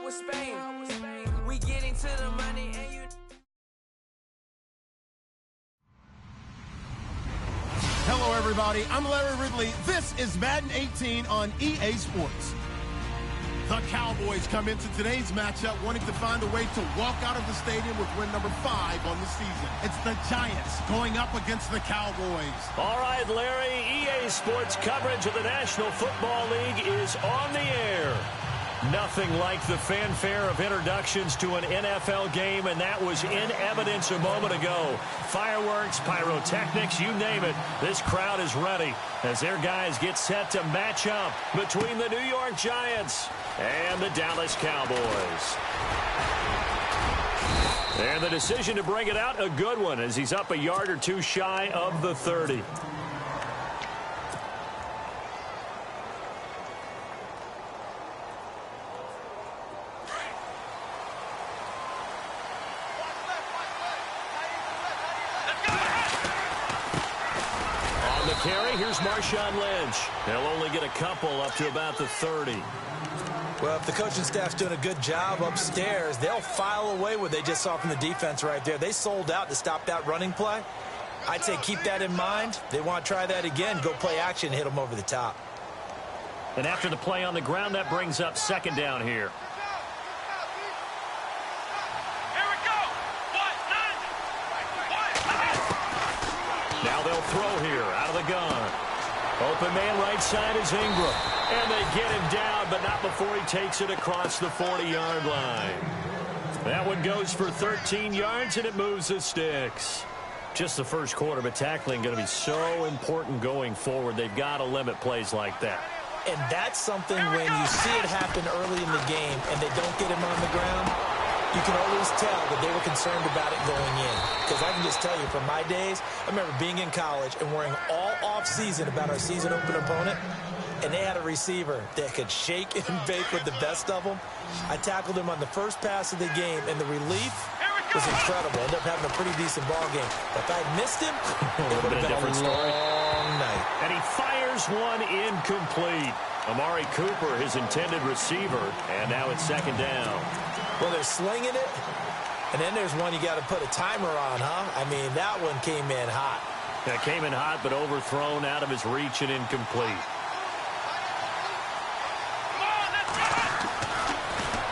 with Spain. We get into the money and you... Hello, everybody. I'm Larry Ridley. This is Madden 18 on EA Sports. The Cowboys come into today's matchup wanting to find a way to walk out of the stadium with win number 5 on the season. It's the Giants going up against the Cowboys. All right, Larry, EA Sports coverage of the National Football League is on the air. Nothing like the fanfare of introductions to an NFL game, and that was in evidence a moment ago. Fireworks, pyrotechnics, you name it. This crowd is ready as their guys get set to match up between the New York Giants and the Dallas Cowboys. And the decision to bring it out, a good one, as he's up a yard or two shy of the 30. Carry, here's Marshawn Lynch. They'll only get a couple up to about the 30. Well, if the coaching staff's doing a good job upstairs, they'll file away what they just saw from the defense right there. They sold out to stop that running play. I'd say keep that in mind. They want to try that again, go play action, hit them over the top. And after the play on the ground, that brings up second down here. Now they'll throw here out of the gun. Open man right side is Ingram. And they get him down, but not before he takes it across the 40-yard line. That one goes for 13 yards, and it moves the sticks. Just the first quarter, but tackling going to be so important going forward. They've got to limit plays like that. And that's something when you see it happen early in the game and they don't get him on the ground, you can always tell that they were concerned about it going in. Because I can just tell you, from my days, I remember being in college and worrying all off-season about our season-open opponent, and they had a receiver that could shake and bake with the best of them. I tackled him on the first pass of the game, and the relief was incredible. Ended up having a pretty decent ball game. But if I had missed him, it would have been a long night. And he fires one incomplete. Amari Cooper, his intended receiver, and now it's second down. Well, they're slinging it, and then there's one you got to put a timer on, huh? I mean, that one came in hot. That came in hot, but overthrown out of his reach and incomplete.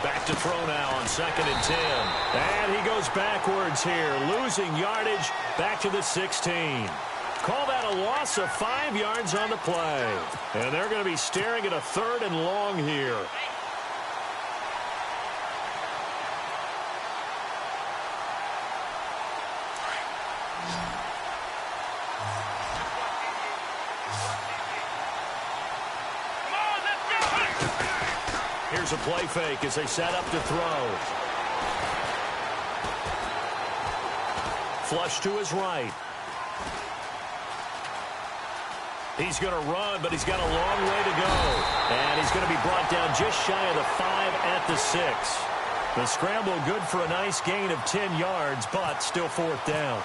Back to throw now on 2nd and 10. And he goes backwards here, losing yardage back to the 16. Call that a loss of 5 yards on the play. And they're going to be staring at a 3rd and long here. Here's a play fake as they set up to throw. Flush to his right. He's going to run, but he's got a long way to go. And he's going to be brought down just shy of the 5 at the 6. The scramble good for a nice gain of 10 yards, but still 4th down.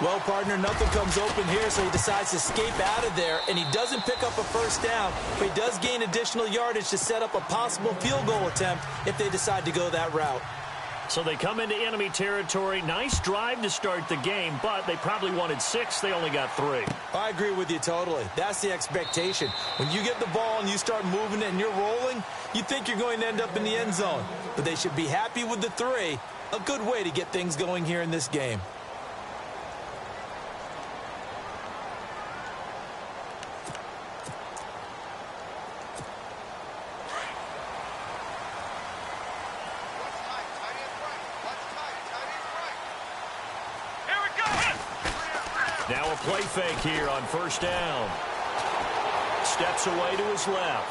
Well, partner, nothing comes open here, so he decides to escape out of there, and he doesn't pick up a first down, but he does gain additional yardage to set up a possible field goal attempt if they decide to go that route. So they come into enemy territory. Nice drive to start the game, but they probably wanted 6. They only got 3. I agree with you totally. That's the expectation. When you get the ball and you start moving it and you're rolling, you think you're going to end up in the end zone. But they should be happy with the 3. A good way to get things going here in this game. Now a play fake here on 1st down. Steps away to his left.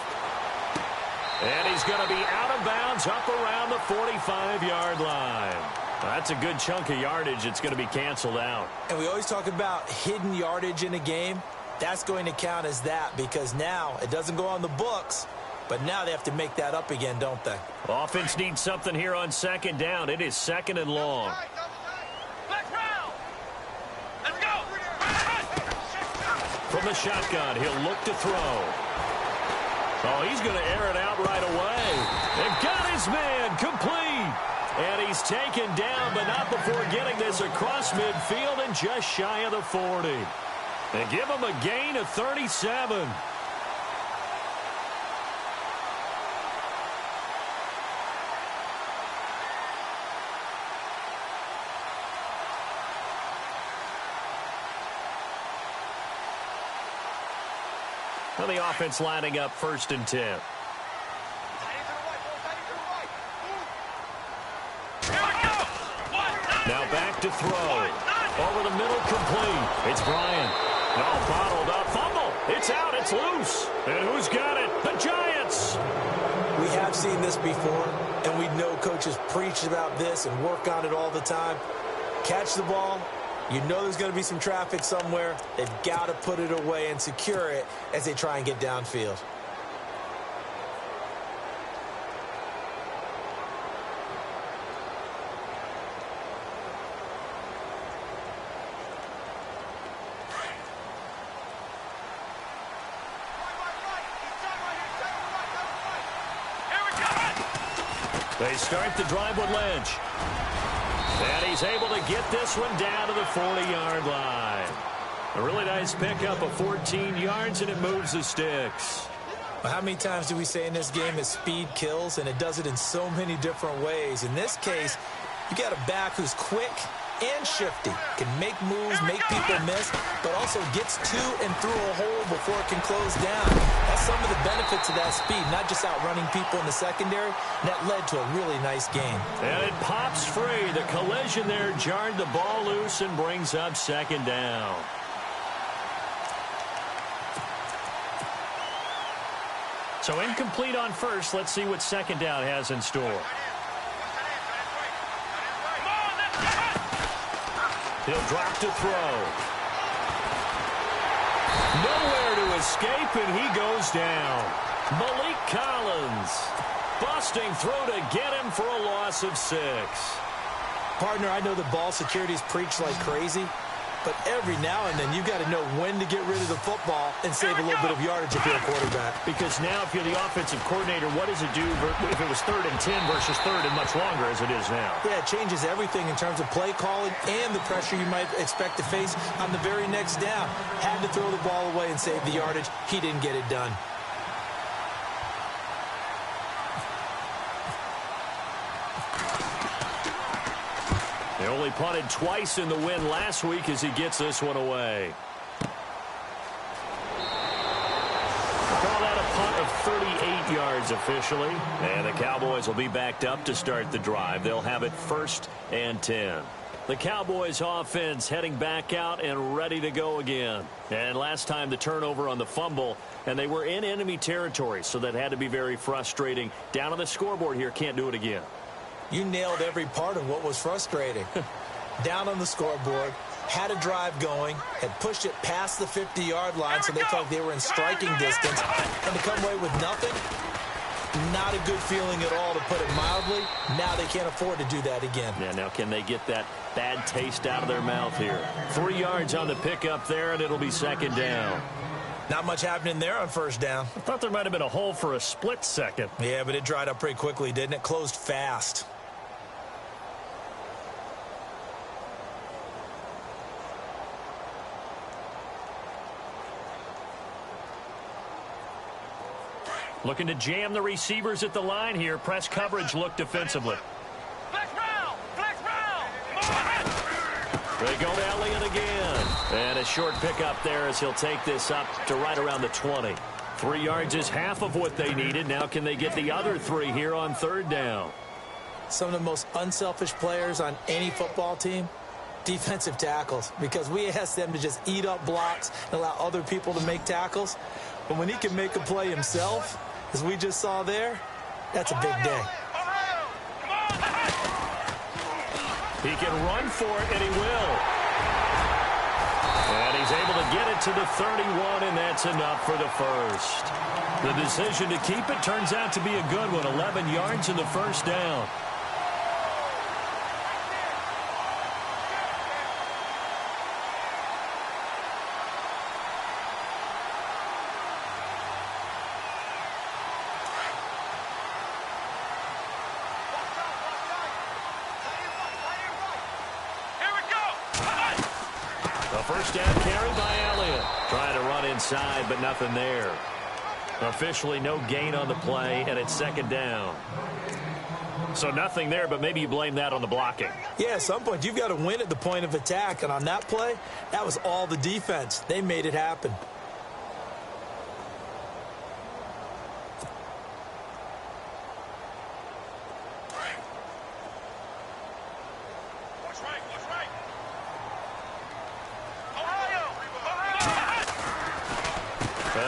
And he's going to be out of bounds up around the 45-yard line. That's a good chunk of yardage. It's going to be canceled out. And we always talk about hidden yardage in a game. That's going to count as that because now it doesn't go on the books, but now they have to make that up again, don't they? Offense needs something here on 2nd down. It is 2nd and long. From the shotgun, he'll look to throw. Oh, he's going to air it out right away. And got his man complete. And he's taken down, but not before getting this across midfield and just shy of the 40. And give him a gain of 37. Well, the offense lining up 1st and 10. Now back to throw. Over the middle, complete. It's Bryant. All bottled up. Fumble. It's out. It's loose. And who's got it? The Giants. We have seen this before, and we know coaches preach about this and work on it all the time. Catch the ball. You know there's going to be some traffic somewhere. They've got to put it away and secure it as they try and get downfield. They start the drive with Lynch. And he's able to get this one down to the 40-yard line. A really nice pickup of 14 yards, and it moves the sticks. Well, how many times do we say in this game that speed kills, and it does it in so many different ways? In this case, you got a back who's quick and shifty, can make moves, make people miss, but also gets to and through a hole before it can close down. That's some of the benefits of that speed, not just outrunning people in the secondary. And that led to a really nice game. And it pops free. The collision there jarred the ball loose and brings up 2nd down. So incomplete on first. Let's see what 2nd down has in store. He'll drop to throw. Nowhere to escape, and he goes down. Malik Collins busting through to get him for a loss of 6. Partner, I know the ball security is preached like crazy, but every now and then you've got to know when to get rid of the football and save a little bit of yardage if you're a quarterback. Because now if you're the offensive coordinator, what does it do if it was 3rd and 10 versus 3rd and much longer as it is now? Yeah, it changes everything in terms of play calling and the pressure you might expect to face on the very next down. Had to throw the ball away and save the yardage. He didn't get it done. They only punted twice in the win last week as he gets this one away. Call that a punt of 38 yards officially. And the Cowboys will be backed up to start the drive. They'll have it 1st and 10. The Cowboys offense heading back out and ready to go again. And last time the turnover on the fumble, and they were in enemy territory, so that had to be very frustrating. Down on the scoreboard here, can't do it again. You nailed every part of what was frustrating. Down on the scoreboard, had a drive going, had pushed it past the 50-yard line so they felt like they were in striking distance, and to come away with nothing, not a good feeling at all, to put it mildly. Now they can't afford to do that again. Yeah, now can they get that bad taste out of their mouth here? 3 yards on the pickup there, and it'll be 2nd down. Not much happening there on 1st down. I thought there might have been a hole for a split second. Yeah, but it dried up pretty quickly, didn't it? Closed fast. Looking to jam the receivers at the line here. Press coverage look defensively. Flex round! Flex round! They go to Elliott again. And a short pickup there as he'll take this up to right around the 20. 3 yards is half of what they needed. Now can they get the other 3 here on 3rd down? Some of the most unselfish players on any football team, defensive tackles, because we ask them to just eat up blocks and allow other people to make tackles. But when he can make a play himself, as we just saw there, that's a big day. He can run for it, and he will. And he's able to get it to the 31, and that's enough for the 1st. The decision to keep it turns out to be a good one. 11 yards in the 1st down. first down carry by Elliott. Trying to run inside, but nothing there. Officially no gain on the play, and it's second down. So nothing there, but maybe you blame that on the blocking. Yeah, at some point you've got to win at the point of attack, and on that play, that was all the defense. They made it happen.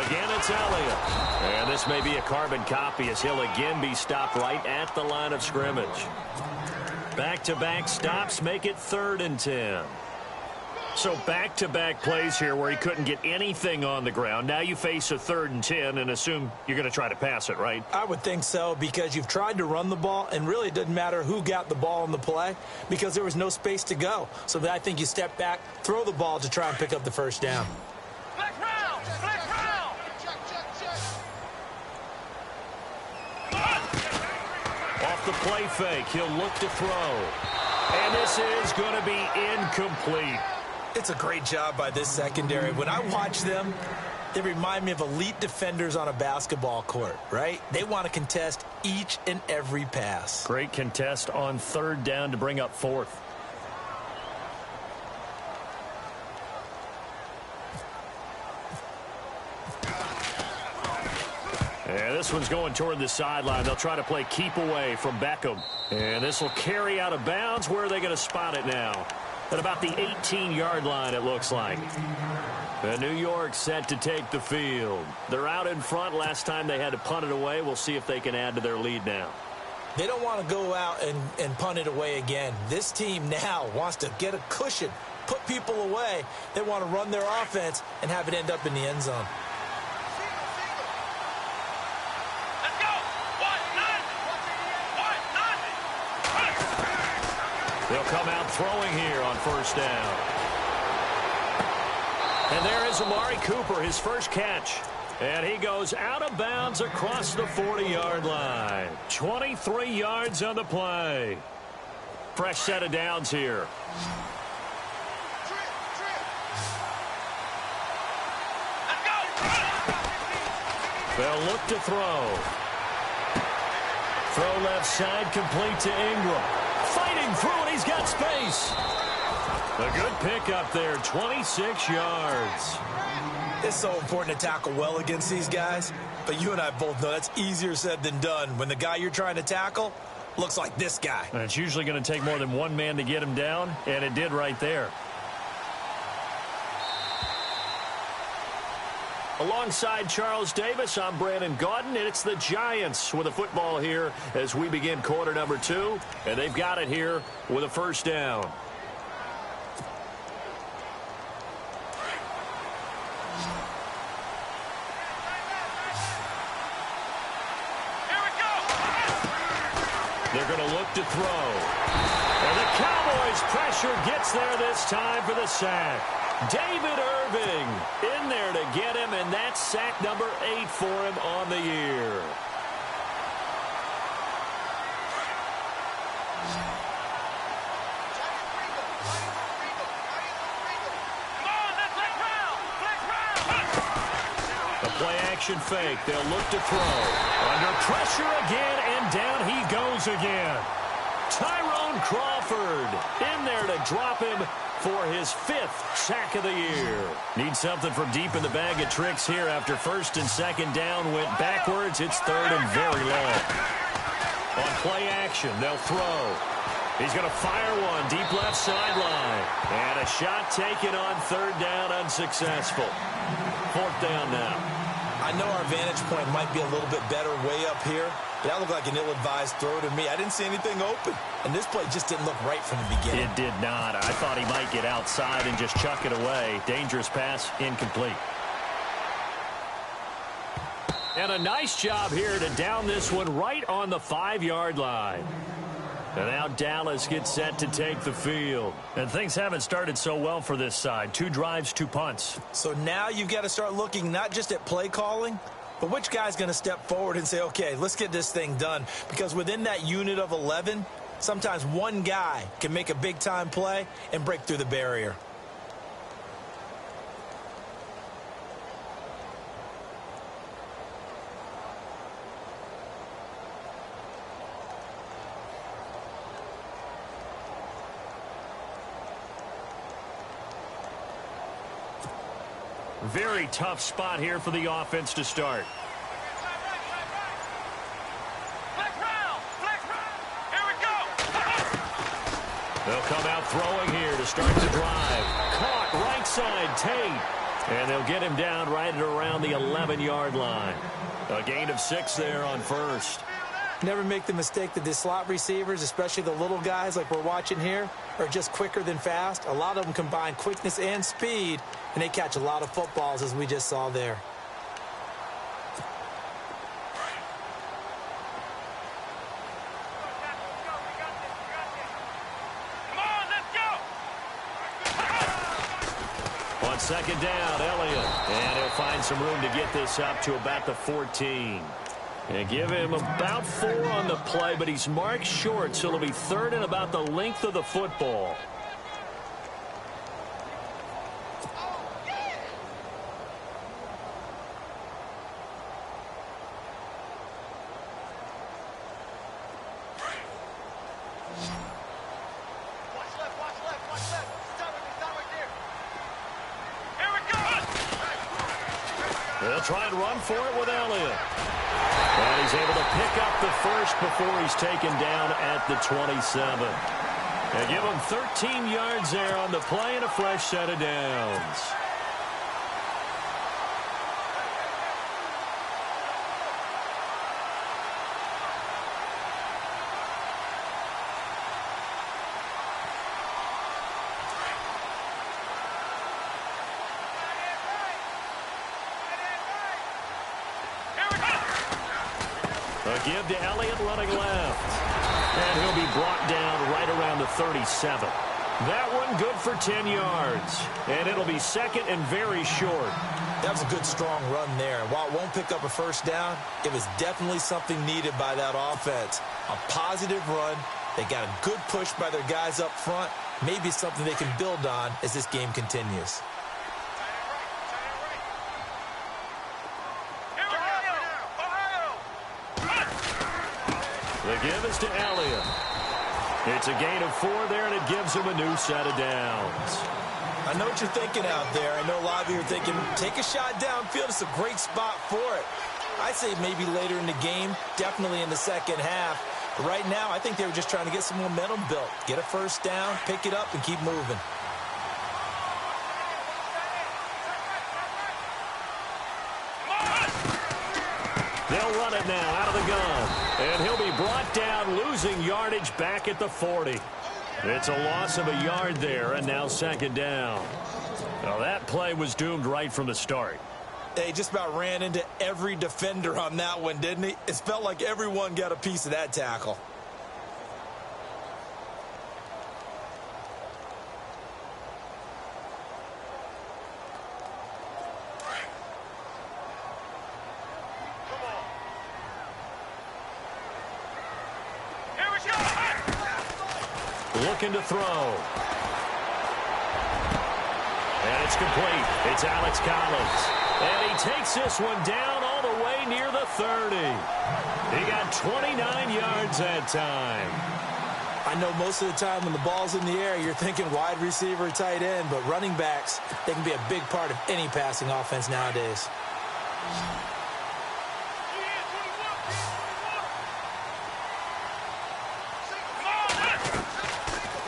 Again, it's Elliott. And this may be a carbon copy as he'll again be stopped right at the line of scrimmage. Back-to-back stops make it 3rd and 10. So back-to-back plays here where he couldn't get anything on the ground. Now you face a 3rd and 10 and assume you're going to try to pass it, right? I would think so, because you've tried to run the ball, and really it doesn't matter who got the ball in the play because there was no space to go. So I think you step back, throw the ball to try and pick up the first down. Off the play fake, he'll look to throw. And this is going to be incomplete. It's a great job by this secondary. When I watch them, they remind me of elite defenders on a basketball court, right? They want to contest each and every pass. Great contest on 3rd down to bring up 4th. And this one's going toward the sideline. They'll try to play keep away from Beckham. And this will carry out of bounds. Where are they going to spot it now? At about the 18-yard line, it looks like. And New York set to take the field. They're out in front. Last time they had to punt it away. We'll see if they can add to their lead now. They don't want to go out and punt it away again. This team now wants to get a cushion, put people away. They want to run their offense and have it end up in the end zone. They'll come out throwing here on 1st down. And there is Amari Cooper, his first catch. And he goes out of bounds across the 40-yard line. 23 yards on the play. Fresh set of downs here. They'll look to throw. Throw left side, complete to Ingram. Fighting through it, he's got space. A good pick up there, 26 yards. It's so important to tackle well against these guys, but you and I both know that's easier said than done when the guy you're trying to tackle looks like this guy. And it's usually going to take more than one man to get him down, and it did right there. Alongside Charles Davis, I'm Brandon Gaudin, and it's the Giants with a football here as we begin quarter number 2, and they've got it here with a 1st down. They're going to look to throw. And the Cowboys' pressure gets there this time for the sack. David Irving in there to get him, and that's sack number 8 for him on the year. The play-action fake. They'll look to throw. Under pressure again, and down he goes again. Tyrone Crawford in there to drop him for his 5th sack of the year. Needs something from deep in the bag of tricks here after 1st and 2nd down went backwards. It's 3rd and very long. On play action, they'll throw. He's going to fire one deep left sideline. And a shot taken on 3rd down, unsuccessful. 4th down now. I know our vantage point might be a little bit better way up here, but that looked like an ill-advised throw to me. I didn't see anything open, and this play just didn't look right from the beginning. It did not. I thought he might get outside and just chuck it away. Dangerous pass, incomplete. And a nice job here to down this one right on the 5-yard line. And now Dallas gets set to take the field. And things haven't started so well for this side. 2 drives, 2 punts. So now you've got to start looking not just at play calling, but which guy's going to step forward and say, okay, let's get this thing done. Because within that unit of 11, sometimes one guy can make a big-time play and break through the barrier. Very tough spot here for the offense to start. They'll come out throwing here to start the drive. Caught right side, Tate. And they'll get him down right at around the 11-yard line. A gain of 6 there on first. Never make the mistake that the slot receivers, especially the little guys like we're watching here, are just quicker than fast. A lot of them combine quickness and speed, and they catch a lot of footballs, as we just saw there. On second down, Elliott. And he'll find some room to get this up to about the 14. And give him about 4 on the play, but he's marked short, so it'll be 3rd and about the length of the football. They'll try and run for it with Elliott. And he's able to pick up the first before he's taken down at the 27. They give him 13 yards there on the play and a fresh set of downs. A give to Elliott running left. And he'll be brought down right around the 37. That one good for 10 yards. And it'll be 2nd and very short. That was a good, strong run there. While it won't pick up a first down, it was definitely something needed by that offense. A positive run. They got a good push by their guys up front. Maybe something they can build on as this game continues. The give is to Elliott. It's a gain of 4 there, and it gives him a new set of downs. I know what you're thinking out there. I know a lot of you are thinking, take a shot downfield. It's a great spot for it. I'd say maybe later in the game, definitely in the second half. But right now, I think they were just trying to get some momentum built. Get a first down, pick it up, and keep moving. They'll run it now out of the gun. And he'll be brought down, losing yardage back at the 40. It's a loss of a yard there, and now second down. Now that play was doomed right from the start. They just about ran into every defender on that one, didn't he? It felt like everyone got a piece of that tackle. Looking to throw. And it's complete. It's Alex Collins. And he takes this one down all the way near the 30. He got 29 yards that time. I know most of the time when the ball's in the air, you're thinking wide receiver, tight end, but running backs, they can be a big part of any passing offense nowadays.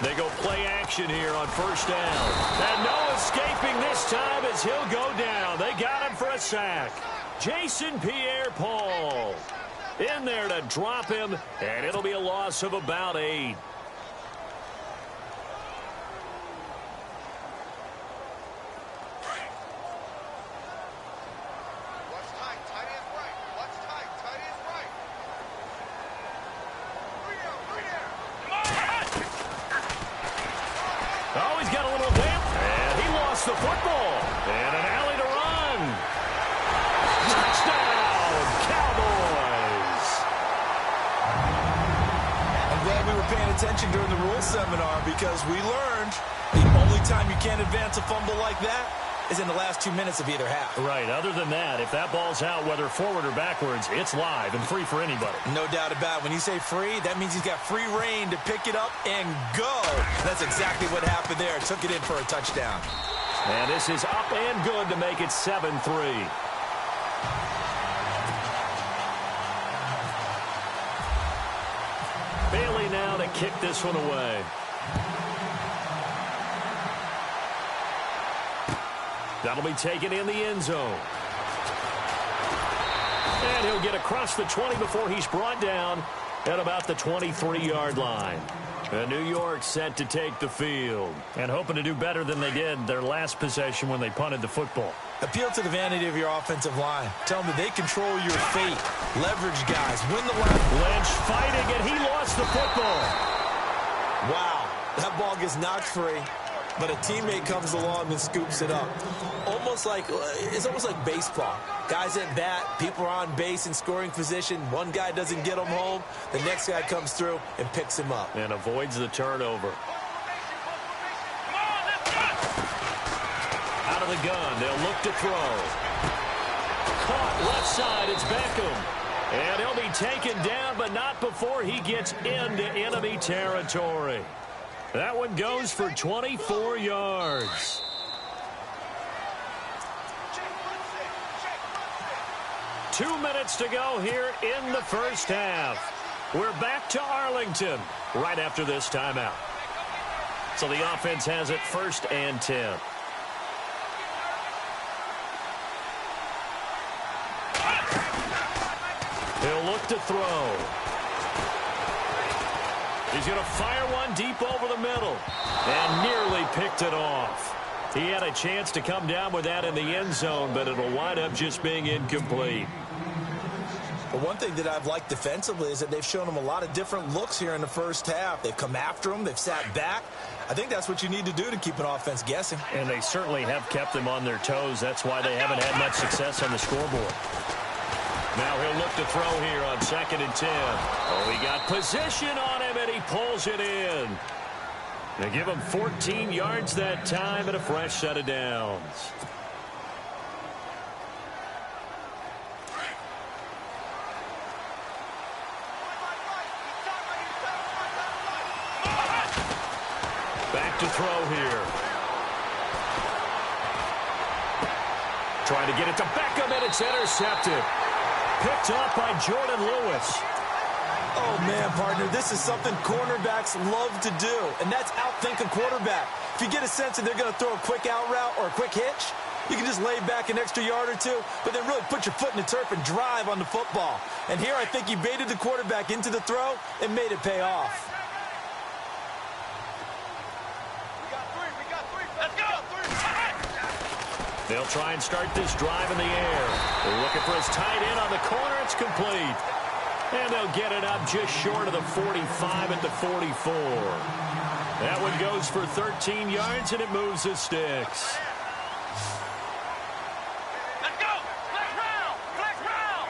They go play action here on first down. And no escaping this time as he'll go down. They got him for a sack. Jason Pierre-Paul in there to drop him, and it'll be a loss of about 8. The football and an alley to run. Touchdown, Cowboys. I'm glad we were paying attention during the rules seminar because we learned the only time you can't advance a fumble like that is in the last 2 minutes of either half. Right. Other than that, if that ball's out, whether forward or backwards, it's live and free for anybody. No doubt about it. When you say free, that means he's got free reign to pick it up and go. That's exactly what happened there. Took it in for a touchdown. And this is up and good to make it 7-3. Bailey now to kick this one away. That'll be taken in the end zone. And he'll get across the 20 before he's brought down at about the 23-yard line. And New York set to take the field and hoping to do better than they did their last possession when they punted the football. Appeal to the vanity of your offensive line. Tell them that they control your fate. Leverage guys. Win the line. Lynch fighting, and he lost the football. Wow. That ball gets knocked free, but a teammate comes along and scoops it up. It's almost like baseball. Guys at bat, people are on base in scoring position. One guy doesn't get him home. The next guy comes through and picks him up. And avoids the turnover. Out of the gun, they'll look to throw. Caught left side, it's Beckham. And he'll be taken down, but not before he gets into enemy territory. That one goes for 24 yards. Two minutes to go here in the first half. We're back to Arlington right after this timeout. So the offense has it 1st and 10. He'll look to throw. He's going to fire one deep over the middle and nearly picked it off. He had a chance to come down with that in the end zone, but it'll wind up just being incomplete. But one thing that I've liked defensively is that they've shown him a lot of different looks here in the first half. They've come after him. They've sat back. I think that's what you need to do to keep an offense guessing. And they certainly have kept them on their toes. That's why they haven't had much success on the scoreboard. Now he'll look to throw here on 2nd and 10. Oh, he got position on him, and he pulls it in. They give him 14 yards that time and a fresh set of downs. Back to throw here. Trying to get it to Beckham, and it's intercepted. Picked off by Jordan Lewis. Oh, man, partner, this is something cornerbacks love to do, and that's outthink a quarterback. If you get a sense that they're going to throw a quick out route or a quick hitch, you can just lay back an extra yard or two, but then really put your foot in the turf and drive on the football. And here I think he baited the quarterback into the throw and made it pay off. They'll try and start this drive in the air. They're looking for his tight end on the corner. It's complete. And they'll get it up just short of the 45 at the 44. That one goes for 13 yards, and it moves the sticks. Let's go! Flex round! Flex round!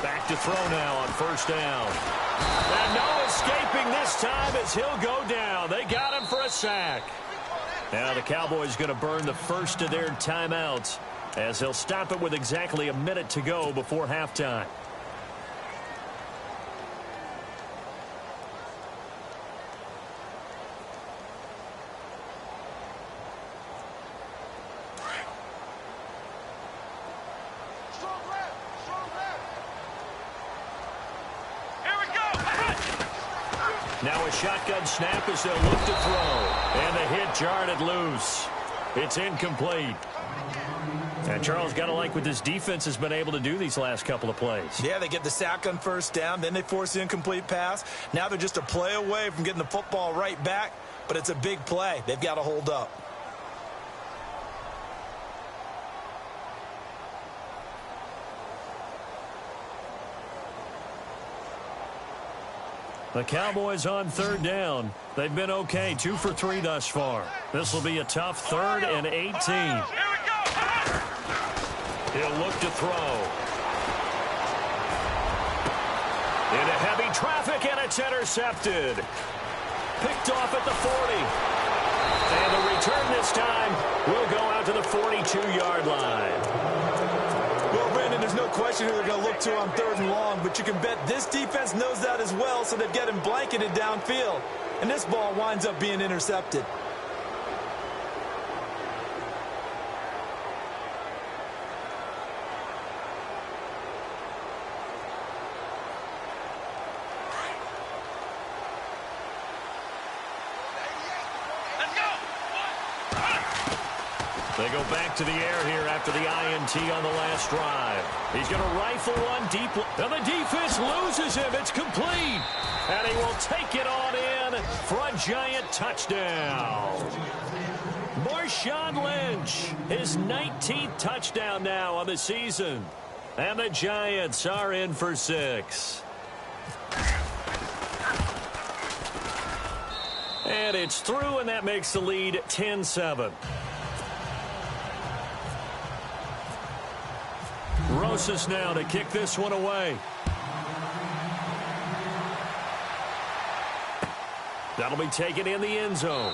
Back to throw now on 1st down. And no escaping this time as he'll go down. They got him for a sack. Now the Cowboys going to burn the first of their timeouts as they'll stop it with exactly a minute to go before halftime. Now a shotgun snap as they'll look to throw. And the hit jarred it loose. It's incomplete. And Charles, got to like what this defense has been able to do these last couple of plays. Yeah, they get the sack on 1st down. Then they force the incomplete pass. Now they're just a play away from getting the football right back. But it's a big play. They've got to hold up. The Cowboys on 3rd down. They've been okay, 2 for 3 thus far. This will be a tough 3rd and 18. He'll look to throw. Into heavy traffic, and it's intercepted. Picked off at the 40. And the return this time will go out to the 42-yard line. There's no question who they're going to look to on 3rd and long, but you can bet this defense knows that as well, so they've got him blanketed downfield. And this ball winds up being intercepted. They go back to the air here after the INT on the last drive. He's going to rifle one deep, and the defense loses him. It's complete, and he will take it on in for a Giant touchdown. Marshawn Lynch, his 19th touchdown now on the season, and the Giants are in for 6. And it's through, and that makes the lead 10-7. Rosas now to kick this one away. That'll be taken in the end zone.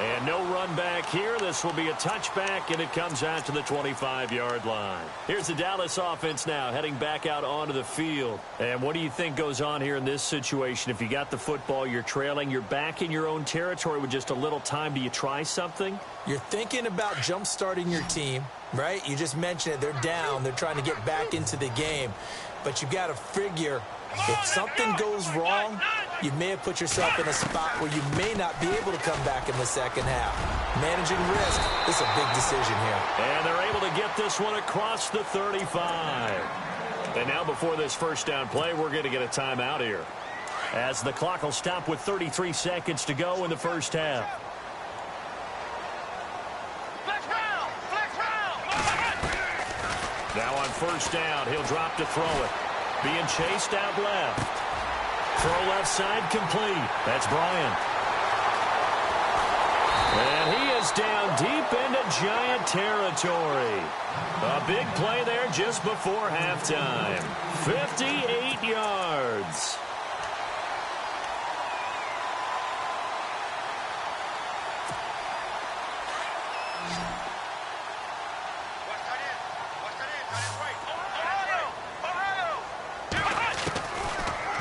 And no run back here. This will be a touchback, and it comes out to the 25-yard line. Here's the Dallas offense now heading back out onto the field. And what do you think goes on here in this situation? If you got the football, you're trailing, you're back in your own territory with just a little time. Do you try something? You're thinking about jump-starting your team, right? You just mentioned it. They're down. They're trying to get back into the game. But you got to figure if something goes wrong, you may have put yourself in a spot where you may not be able to come back in the second half. Managing risk is a big decision here. And they're able to get this one across the 35. And now before this first down play, we're going to get a timeout here, as the clock will stop with 33 seconds to go in the first half. Now on first down, he'll drop to throw it. Being chased out left. Throw left side complete. That's Bryant. And he is down deep into Giant territory. A big play there just before halftime. 58 yards.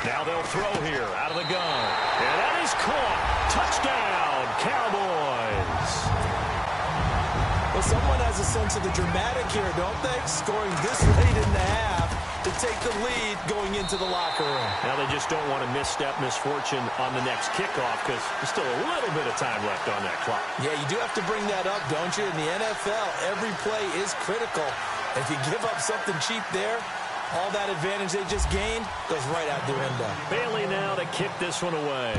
Now they'll throw here out of the gun. And that is caught. Touchdown, Cowboys. Well, someone has a sense of the dramatic here, don't they? Scoring this late in the half to take the lead going into the locker room. Now they just don't want to misstep misfortune on the next kickoff because there's still a little bit of time left on that clock. Yeah, you do have to bring that up, don't you? In the NFL, every play is critical. If you give up something cheap there, all that advantage they just gained goes right out the window. Bailey now to kick this one away.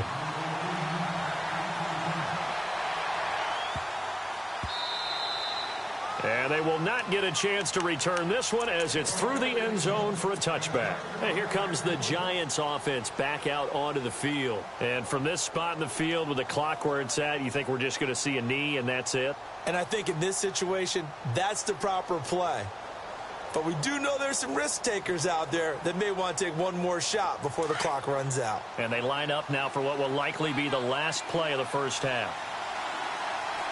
And they will not get a chance to return this one as it's through the end zone for a touchback. And here comes the Giants offense back out onto the field. And from this spot in the field with the clock where it's at, you think we're just going to see a knee and that's it? And I think in this situation, that's the proper play. But we do know there's some risk takers out there that may want to take one more shot before the clock runs out. And they line up now for what will likely be the last play of the first half.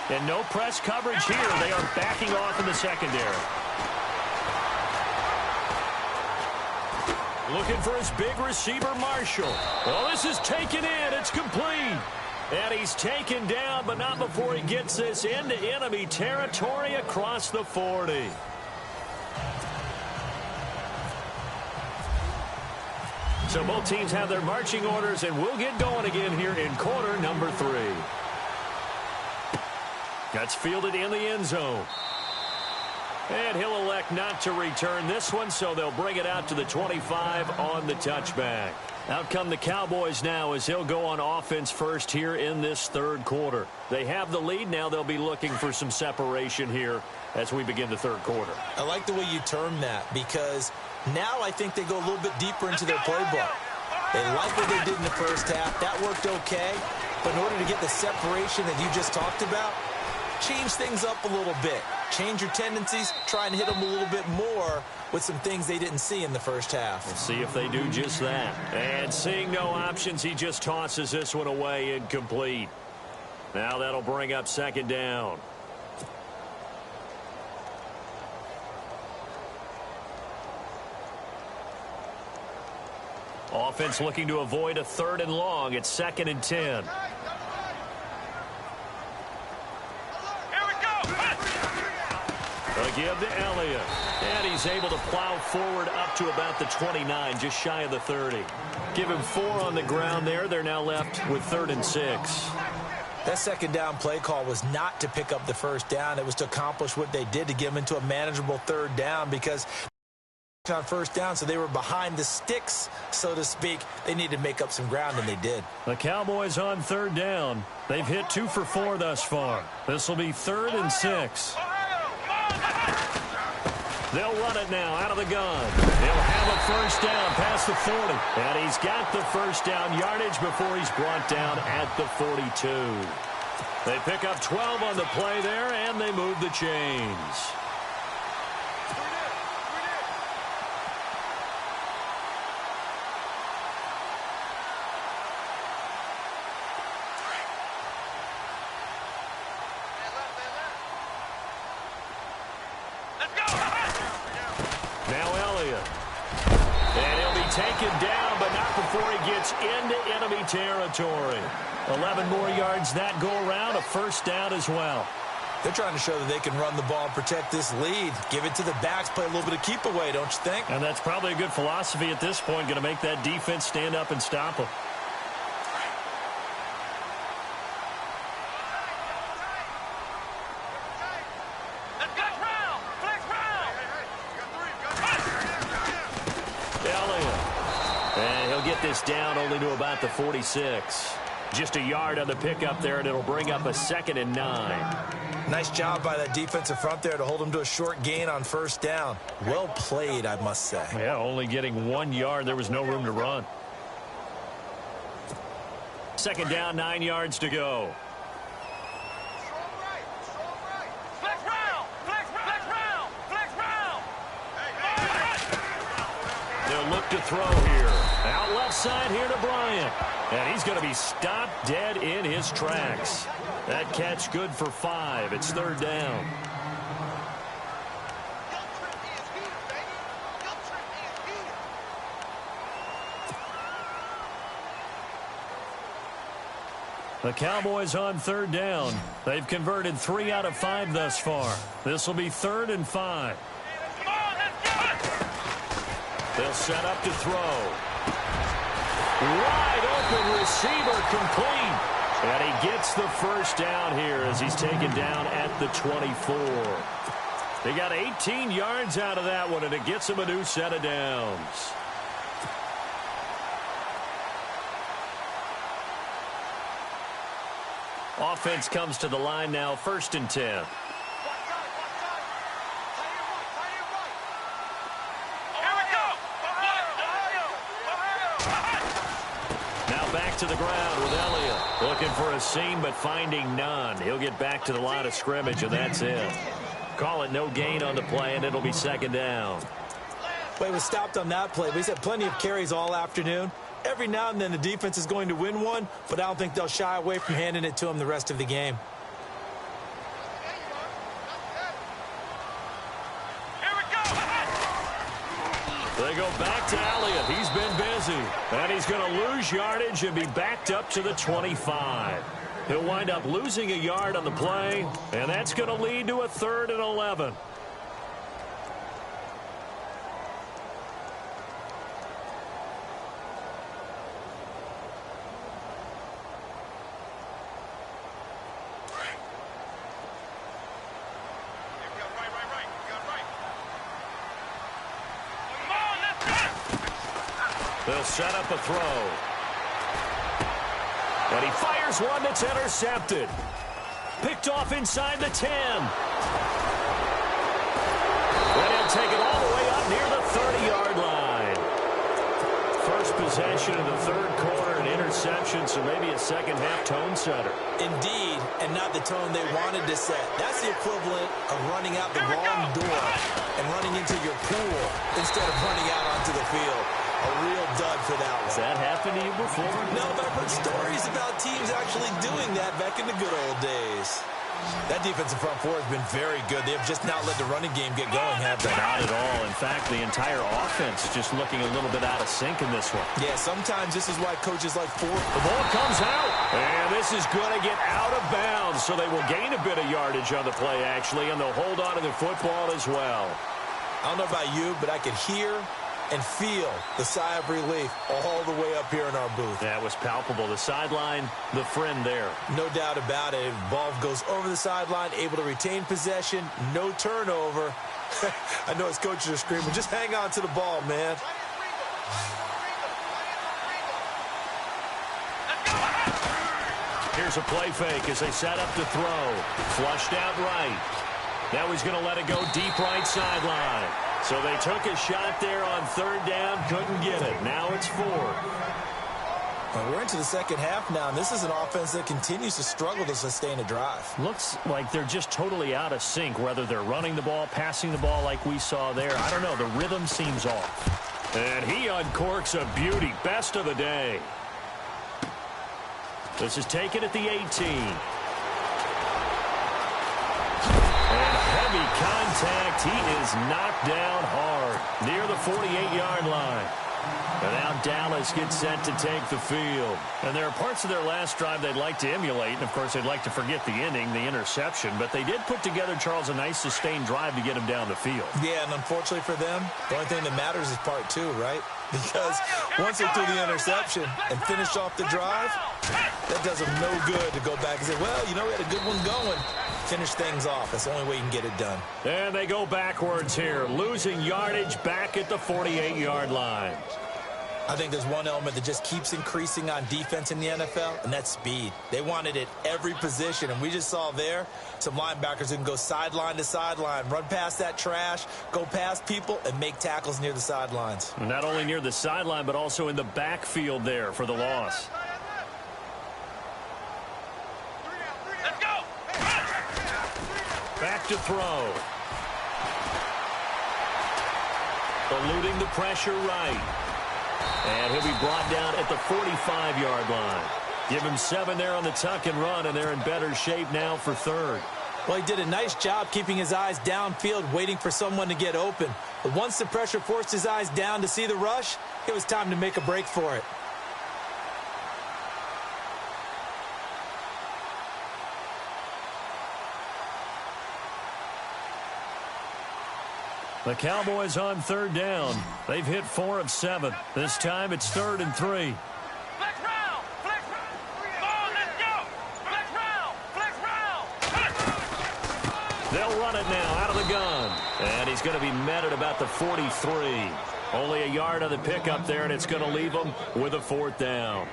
And no press coverage here. They are backing off in the secondary. Looking for his big receiver, Marshall. Well, this is taken in. It's complete. And he's taken down, but not before he gets this into enemy territory across the 40. So both teams have their marching orders, and we'll get going again here in quarter number 3. That's fielded in the end zone. And he'll elect not to return this one, so they'll bring it out to the 25 on the touchback. Out come the Cowboys now as he'll go on offense first here in this third quarter. They have the lead. Now they'll be looking for some separation here as we begin the third quarter. I like the way you term that because now I think they go a little bit deeper into their playbook. They like what they did in the first half. That worked okay. But in order to get the separation that you just talked about, change things up a little bit. Change your tendencies. Try and hit them a little bit more with some things they didn't see in the first half. We'll see if they do just that. And seeing no options, he just tosses this one away incomplete. Now that'll bring up second down. Offense looking to avoid a 3rd and long. It's 2nd and 10. They'll give to Elliott. And he's able to plow forward up to about the 29, just shy of the 30. Give him 4 on the ground there. They're now left with 3rd and 6. That second down play call was not to pick up the first down. It was to accomplish what they did, to get them into a manageable third down, because on first down, so they were behind the sticks, so to speak. They needed to make up some ground, and they did. The Cowboys on third down. They've hit 2 for 4 thus far. This will be 3rd and 6. They'll run it now out of the gun. He'll have a first down past the 40. And he's got the first down yardage before he's brought down at the 42. They pick up 12 on the play there, and they move the chains. Taken down, but not before he gets into enemy territory. 11 more yards that go around, a first down as well. They're trying to show that they can run the ball and protect this lead. Give it to the backs, play a little bit of keep away, don't you think? And that's probably a good philosophy at this point, going to make that defense stand up and stop them. This down only to about the 46. Just a yard on the pickup there, and it'll bring up a 2nd and 9. Nice job by that defensive front there to hold them to a short gain on first down. Well played, I must say. Yeah, only getting 1 yard. There was no room to run. 2nd down, 9 yards to go. They'll look to throw here. Out left side here to Bryant. And he's going to be stopped dead in his tracks. That catch good for 5. It's 3rd down. The Cowboys on 3rd down. They've converted 3 out of 5 thus far. This will be 3rd and 5. They'll set up to throw. Wide open receiver, complete. And he gets the first down here as he's taken down at the 24. They got 18 yards out of that one, and it gets him a new set of downs. Offense comes to the line now, 1st and 10. Back to the ground with Elliott. Looking for a seam, but finding none. He'll get back to the line of scrimmage, and that's it. Call it no gain on the play, and it'll be 2nd down. Play was stopped on that play. He's had plenty of carries all afternoon. Every now and then the defense is going to win one, but I don't think they'll shy away from handing it to him the rest of the game. They go back to Elliott. He's been busy. And he's going to lose yardage and be backed up to the 25. He'll wind up losing a yard on the play, and that's going to lead to a 3rd and 11. They'll set up a throw. And he fires one that's intercepted. Picked off inside the 10. And he'll take it all the way up near the 30-yard line. First possession of the 3rd quarter, an interception, so maybe a second-half tone setter. Indeed, and not the tone they wanted to set. That's the equivalent of running out the wrong door and running into your pool instead of running out onto the field. A real dud for that one. Has that happened to you before? No, but I've heard stories about teams actually doing that back in the good old days. That defensive front four has been very good. They have just not let the running game get going, have they? Not at all. In fact, the entire offense just looking a little bit out of sync in this one. Yeah, sometimes this is why coaches like Ford. The ball comes out, and this is going to get out of bounds, so they will gain a bit of yardage on the play, actually, and they'll hold on to the football as well. I don't know about you, but I could hear and feel the sigh of relief all the way up here in our booth. That was palpable. The sideline, the friend there. No doubt about it. Ball goes over the sideline, able to retain possession, no turnover. I know his coaches are screaming, just hang on to the ball, man. Here's a play fake as they set up to throw. Flushed out right. Now he's going to let it go deep right sideline. So they took a shot there on third down, couldn't get it. Now it's 4. Well, we're into the second half now, and this is an offense that continues to struggle to sustain a drive. Looks like they're just totally out of sync, whether they're running the ball, passing the ball like we saw there. I don't know. The rhythm seems off. And he uncorks a beauty. Best of the day. This is taken at the 18. And heavy contact. He is knocked down hard near the 48-yard line. And now Dallas gets set to take the field. And there are parts of their last drive they'd like to emulate. And, of course, they'd like to forget the inning, the interception. But they did put together, Charles, a nice sustained drive to get him down the field. Yeah, and unfortunately for them, the only thing that matters is part 2, right? Because once they threw the interception and finished off the drive, that does them no good to go back and say, well, you know, we had a good one going. Finish things off. That's the only way you can get it done. And they go backwards here, losing yardage back at the 48-yard line. I think there's one element that just keeps increasing on defense in the NFL, and that's speed. They want it at every position, and we just saw there some linebackers who can go sideline to sideline, run past that trash, go past people, and make tackles near the sidelines. Not only near the sideline, but also in the backfield there for the loss. Let's go. Back to throw. Eluding the pressure right. And he'll be brought down at the 45-yard line. Give him 7 there on the tuck and run, and they're in better shape now for third. Well, he did a nice job keeping his eyes downfield, waiting for someone to get open. But once the pressure forced his eyes down to see the rush, it was time to make a break for it. The Cowboys on third down. They've hit 4 of 7. This time it's 3rd and 3. Flex round. Flex round. Ball, let's go. Flex round. Flex round. They'll run it now out of the gun. And he's going to be met at about the 43. Only a yard on the pickup there, and it's going to leave him with a 4th down.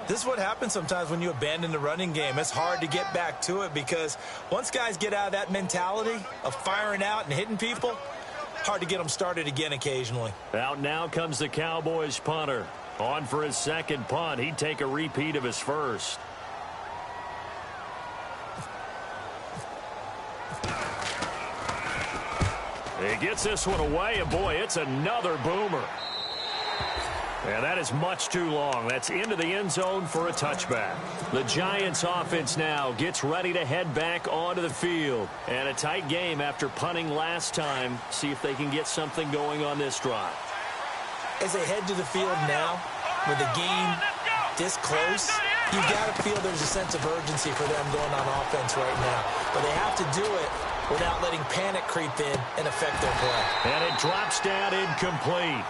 This is what happens sometimes when you abandon the running game. It's hard to get back to it because once guys get out of that mentality of firing out and hitting people, hard to get them started again occasionally. Out now comes the Cowboys punter. On for his second punt. He'd take a repeat of his first. He gets this one away, and boy, it's another boomer. And that is much too long. That's into the end zone for a touchback. The Giants offense now gets ready to head back onto the field. And a tight game after punting last time. See if they can get something going on this drive. As they head to the field now, with the game this close, you got to feel there's a sense of urgency for them going on offense right now. But they have to do it without letting panic creep in and affect their play. And it drops down incomplete.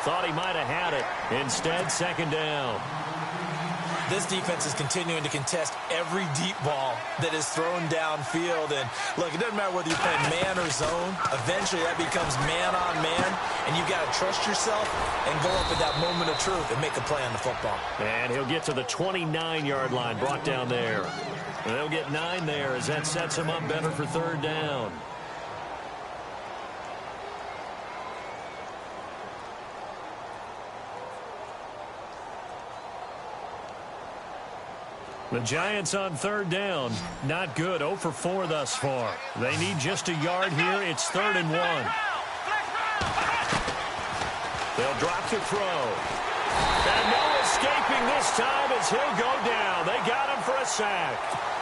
Thought he might have had it. Instead, 2nd down. This defense is continuing to contest every deep ball that is thrown downfield. And, look, it doesn't matter whether you play man or zone. Eventually, that becomes man on man. And you got to trust yourself and go up at that moment of truth and make a play on the football. And he'll get to the 29-yard line, brought down there. And they'll get 9 there as that sets him up better for 3rd down. The Giants on 3rd down. Not good. 0 for 4 thus far. They need just a yard here. It's 3rd and 1. They'll drop to throw. And no escaping this time as he'll go down. They got him for a sack.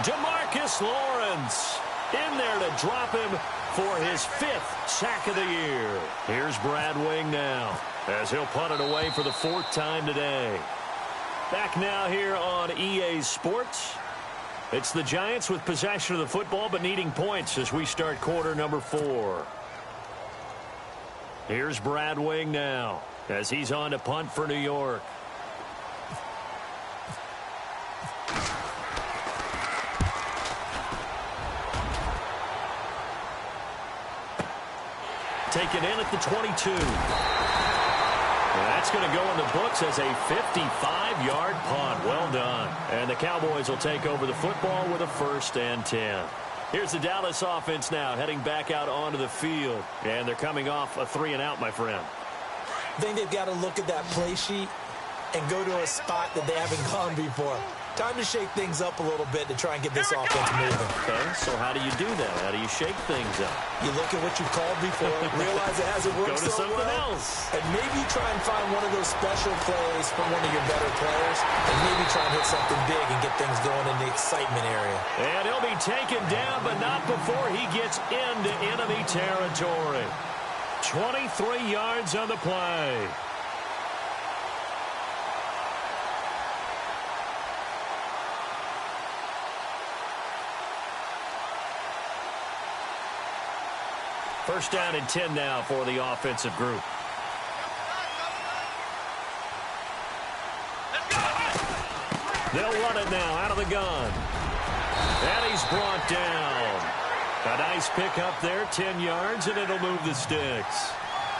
DeMarcus Lawrence in there to drop him for his 5th sack of the year. Here's Brad Wing now as he'll punt it away for the 4th time today. Back now here on EA Sports. It's the Giants with possession of the football but needing points as we start quarter number 4. Here's Brad Wing now as he's on to punt for New York. Taken in at the 22. That's going to go in the books as a 55-yard punt. Well done. And the Cowboys will take over the football with a 1st and 10. Here's the Dallas offense now heading back out onto the field. And they're coming off a 3-and-out, my friend. I think they've got to look at that play sheet and go to a spot that they haven't gone before. Time to shake things up a little bit to try and get this offense moving. Okay, so how do you do that? How do you shake things up? You look at what you called before, realize it hasn't worked Go to so something well, else. and maybe try and find one of those special plays from one of your better players, and maybe try and hit something big and get things going in the excitement area. And he'll be taken down, but not before he gets into enemy territory. 23 yards on the play. First down and 10 now for the offensive group. They'll run it now out of the gun. And he's brought down. A nice pick up there, 10 yards, and it'll move the sticks.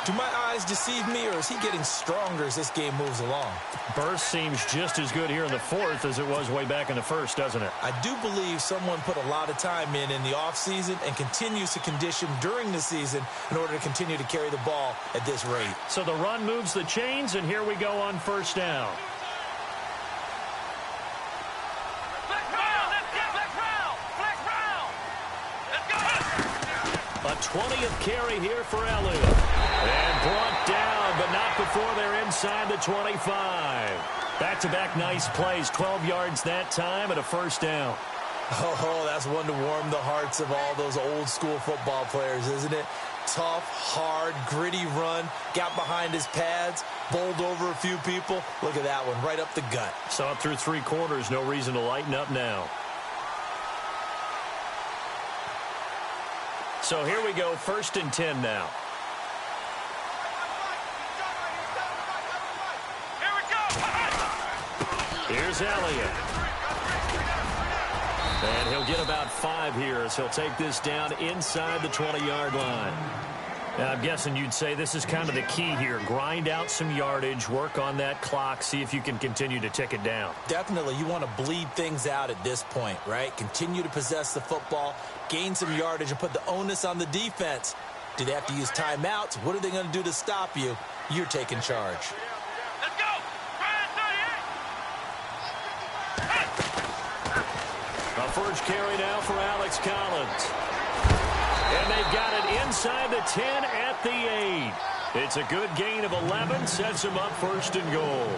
Do my eyes deceive me, or is he getting stronger as this game moves along? Burst seems just as good here in the 4th as it was way back in the 1st, doesn't it? I do believe someone put a lot of time in the offseason and continues to condition during the season in order to continue to carry the ball at this rate. So the run moves the chains, and here we go on 1st down. A 20th carry here for Elliott. And brought down, but not before they're inside the 25. Back-to-back nice plays, 12 yards that time and a 1st down. Oh, that's one to warm the hearts of all those old-school football players, isn't it? Tough, hard, gritty run, got behind his pads, bowled over a few people. Look at that one, right up the gut. Saw it through 3 quarters, no reason to lighten up now. So here we go, 1st and 10 now. Here's Elliott. And he'll get about 5 here as he'll take this down inside the 20-yard line. Now, I'm guessing you'd say this is kind of the key here. Grind out some yardage, work on that clock, see if you can continue to tick it down. Definitely, you want to bleed things out at this point, right? Continue to possess the football, gain some yardage, and put the onus on the defense. Do they have to use timeouts? What are they going to do to stop you? You're taking charge. Let's go! A first carry now for Alex Collins. And they've got it inside the 10 at the 8. It's a good gain of 11, sets them up 1st and goal.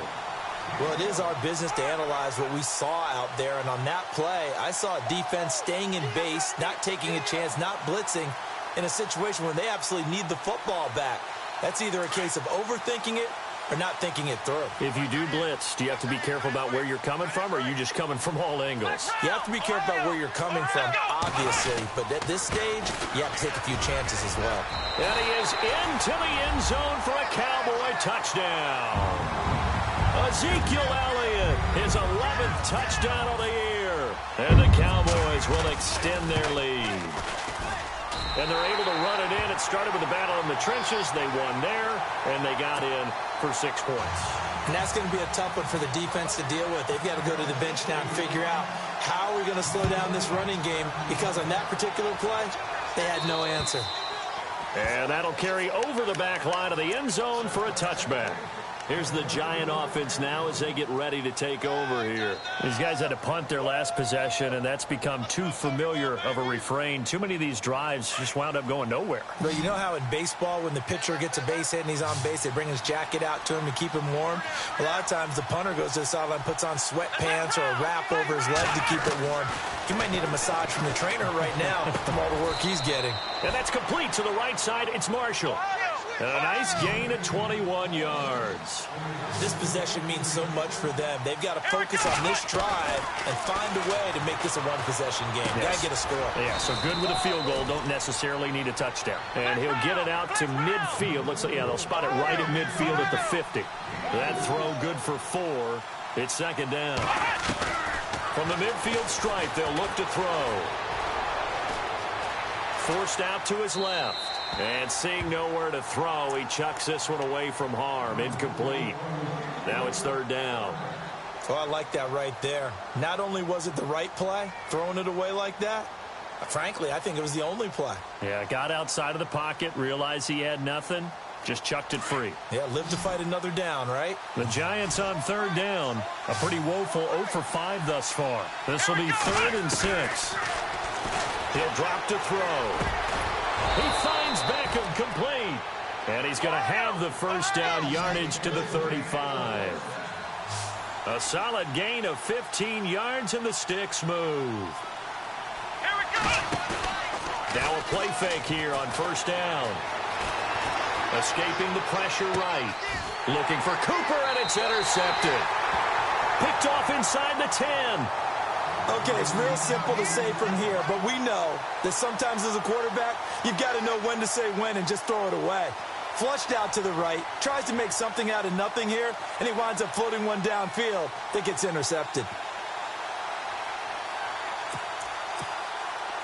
Well, it is our business to analyze what we saw out there, and on that play, I saw a defense staying in base, not taking a chance, not blitzing, in a situation where they absolutely need the football back. That's either a case of overthinking it or not thinking it through. If you do blitz, do you have to be careful about where you're coming from, or are you just coming from all angles? You have to be careful about where you're coming from, obviously, but at this stage, you have to take a few chances as well. And he is into the end zone for a Cowboy touchdown. Ezekiel Elliott, his 11th touchdown of the year. And the Cowboys will extend their lead. And they're able to run it in. It started with a battle in the trenches. They won there, and they got in for 6 points. And that's going to be a tough one for the defense to deal with. They've got to go to the bench now and figure out how are we going to slow down this running game, because on that particular play, they had no answer. And that'll carry over the back line of the end zone for a touchback. Here's the Giant offense now as they get ready to take over here. These guys had to punt their last possession, and that's become too familiar of a refrain. Too many of these drives just wound up going nowhere. But you know how in baseball, when the pitcher gets a base hit and he's on base, they bring his jacket out to him to keep him warm? A lot of times the punter goes to the sideline, puts on sweatpants or a wrap over his leg to keep it warm. He might need a massage from the trainer right now from all the work he's getting. And that's complete to the right side. It's Marshall. And a nice gain of 21 yards. This possession means so much for them. They've got to focus on this drive and find a way to make this a one-possession game. Yes. Got to get a score. Yeah, so good with a field goal. Don't necessarily need a touchdown. And he'll get it out to midfield. Looks like, yeah, they'll spot it right at midfield at the 50. That throw good for 4. It's second down. From the midfield stripe, they'll look to throw. Forced out to his left. And seeing nowhere to throw, he chucks this one away from harm. Incomplete. Now it's third down. Oh, I like that right there. Not only was it the right play, throwing it away like that, frankly, I think it was the only play. Yeah, got outside of the pocket, realized he had nothing, just chucked it free. Yeah, live to fight another down, right? The Giants on third down. A pretty woeful 0 for 5 thus far. This will be 3rd and 6. He'll drop to throw. He finds Beckham complete. And he's going to have the first down, yardage to the 35. A solid gain of 15 yards, and the sticks move. Here we go. Now a play fake here on first down. Escaping the pressure right. Looking for Cooper, and it's intercepted. Picked off inside the 10. Okay, it's real simple to say from here, but we know that sometimes as a quarterback, you've got to know when to say when and just throw it away. Flushed out to the right, tries to make something out of nothing here, and he winds up floating one downfield that gets intercepted.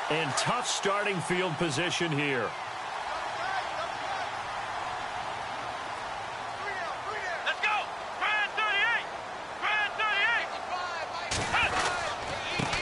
And tough starting field position here. Let's go. Grand 38. Grand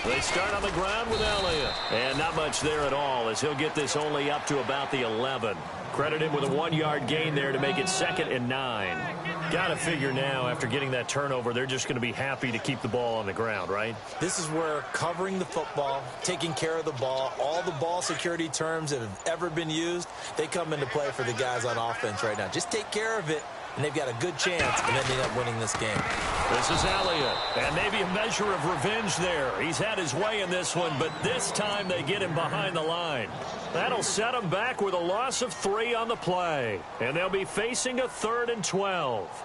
38. They start on the ground with Elliott. And not much there at all, as he'll get this only up to about the 11. Credit him with a 1-yard gain there to make it 2nd and 9. Got to figure now, after getting that turnover, they're just going to be happy to keep the ball on the ground, right? This is where covering the football, taking care of the ball, all the ball security terms that have ever been used, they come into play for the guys on offense right now. Just take care of it, and they've got a good chance of ending up winning this game. This is Elliott, and maybe a measure of revenge there. He's had his way in this one, but this time they get him behind the line. That'll set him back with a loss of 3 on the play, and they'll be facing a 3rd and 12.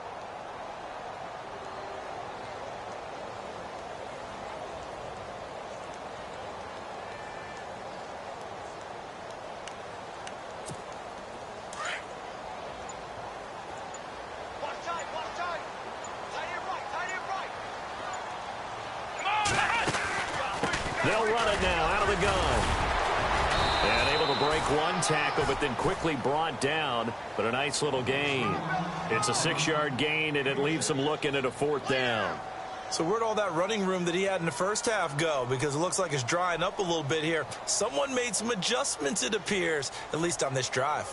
They'll run it now out of the gun. And able to break one tackle, but then quickly brought down. But a nice little gain. It's a 6-yard gain, and it leaves them looking at a 4th down. So where'd all that running room that he had in the first half go? Because it looks like it's drying up a little bit here. Someone made some adjustments, it appears, at least on this drive.